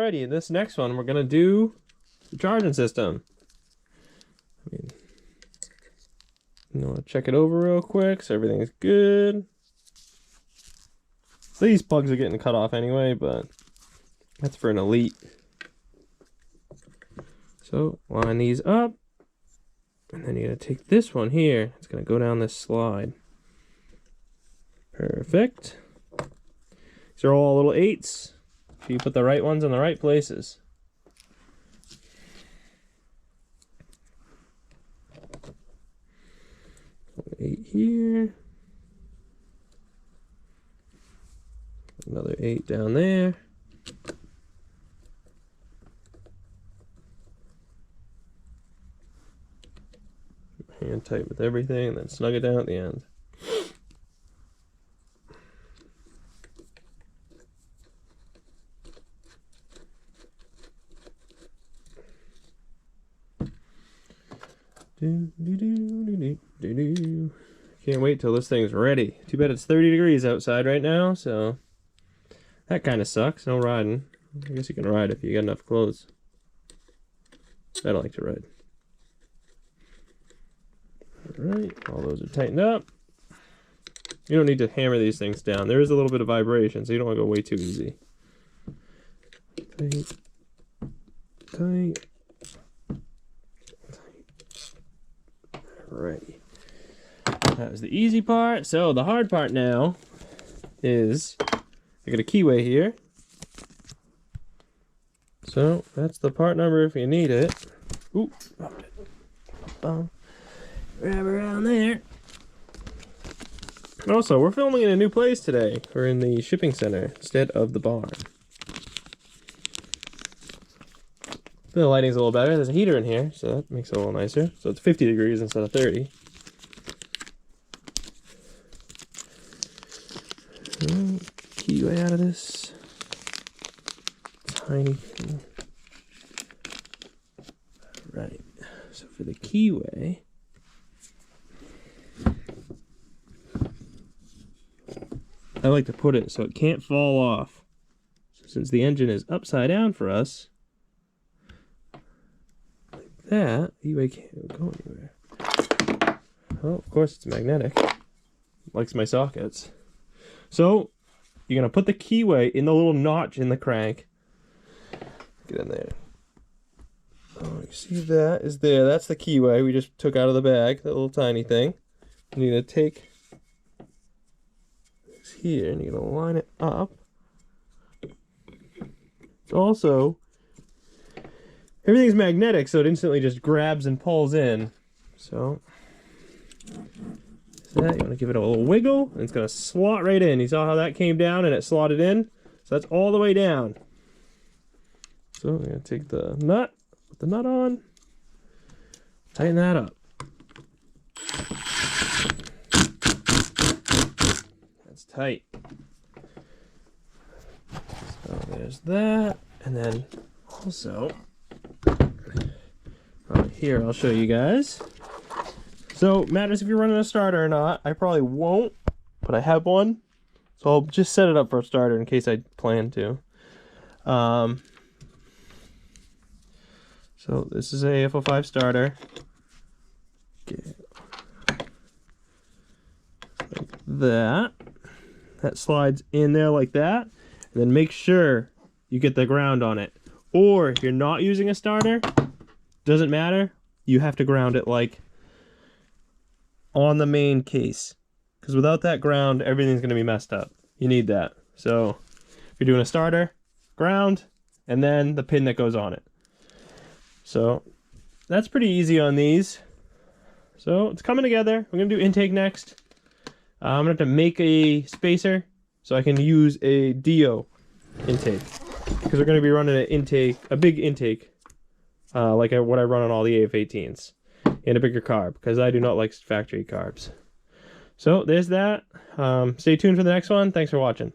Alrighty, in this next one, we're gonna do the charging system. You want to check it over real quick so everything's good. These plugs are getting cut off anyway, but that's for an elite. So line these up, and then you're gonna take this one here. It's gonna go down this slide. Perfect. These are all little 8s. So you put the right ones in the right places. So 8 here. Another 8 down there. Hand tight with everything, and then snug it down at the end. Can't wait till this thing's ready. Too bad it's 30 degrees outside right now, so that kind of sucks. No riding. I guess you can ride if you got enough clothes. I don't like to ride. Alright, all those are tightened up. You don't need to hammer these things down. There is a little bit of vibration, so you don't want to go way too easy. Tight. Tight. Alrighty. That was the easy part. So the hard part now is I got a keyway here. So that's the part number if you need it. Ooh, dropped it. Grab around there. Also, we're filming in a new place today. We're in the shipping center instead of the barn. The lighting's a little better. There's a heater in here, so that makes it a little nicer. So it's 50 degrees instead of 30. Keyway out of this tiny thing. Right. So for the keyway, I like to put it so it can't fall off. So since the engine is upside down for us, like that, keyway can't go anywhere. Oh, of course it's magnetic. Likes my sockets. So you're gonna put the keyway in the little notch in the crank. Get in there. Oh, you see that is there. That's the keyway we just took out of the bag, that little tiny thing. And you're gonna take this here and you're gonna line it up. Also, everything's magnetic, so it instantly just grabs and pulls in. So that, you want to give it a little wiggle, and it's going to slot right in. You saw how that came down and it slotted in? So that's all the way down. So I'm going to take the nut, put the nut on, tighten that up. That's tight. So there's that, and then also, right here I'll show you guys. So, matters if you're running a starter or not. I probably won't, but I have one. So I'll just set it up for a starter in case I plan to. So this is a af05 starter. Get like that. That slides in there like that. And then make sure you get the ground on it. Or if you're not using a starter, doesn't matter. You have to ground it like on the main case, because without that ground everything's going to be messed up. You need that. So if you're doing a starter, ground, and then the pin that goes on it. So that's pretty easy on these. So it's coming together. We're going to do intake next. I'm going to have to make a spacer so I can use a Dio intake, because we're going to be running an intake, a big intake, like what I run on all the af18s. And a bigger carb, because I do not like factory carbs. So there's that. Stay tuned for the next one. Thanks for watching.